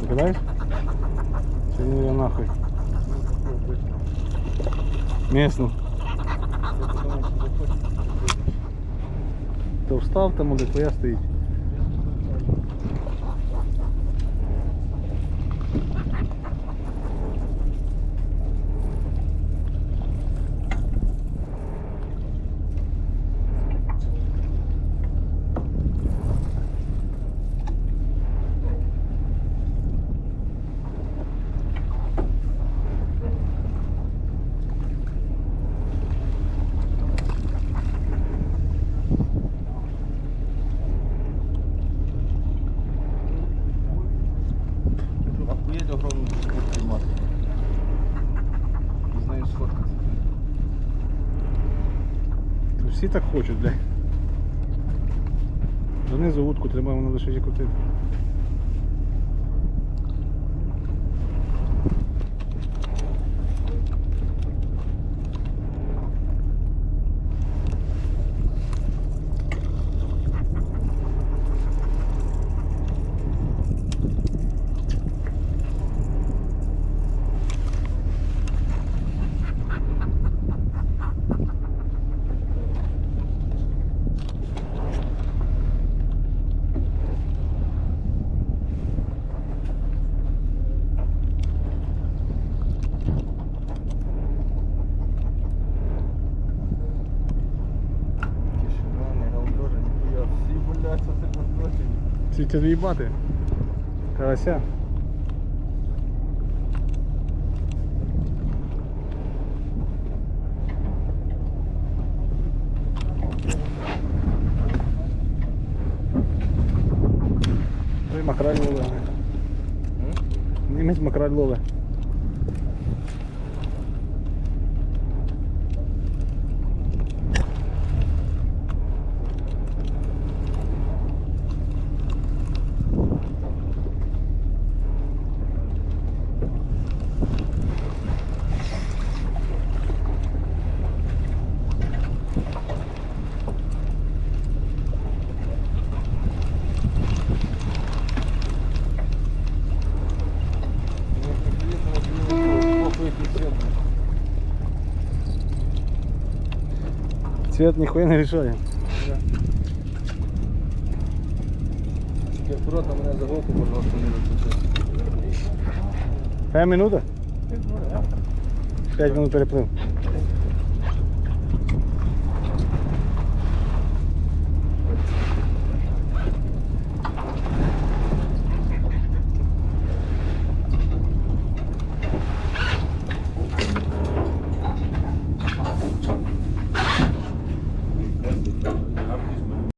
Кидаєш? Чи ні, я нахуй? Місну. То встав там, де твоя стоїть. Охуєть огромну тримати. Не знаю, сфоткатися. Всі так хочуть, блядь. Донизу вудку тримай, вона лише і крутити. Тишина, не галдежа, ніхуя. Всі гуляться, все построчені. Всі ті в'їбати. Карася. Той макраль лове. Німець макраль лове. Цвет ніхуя не рішає. Тільки акуратно мене за голову, пожалуйста, не розпочати. 5 минут? 5 минут переплив.